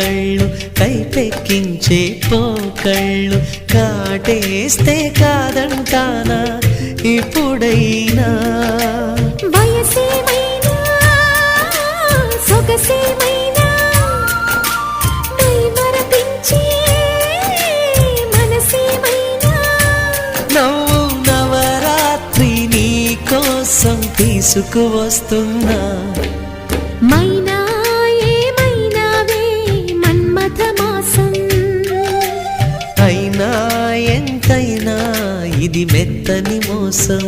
కళ్ళు కైపెక్కించే పోకళ్ళు కాటేస్తే కాదంటానా ఇప్పుడైనా వయసేమైనా సొగసేమైనా మరపించే మనసేమైనా నవ్వు నవరాత్రి నీ కోసం తీసుకువస్తున్నా మైనా ఏమైనావే మన్మథ మాసం అయినా ఎంతైనా ఇది మెత్తని మోసం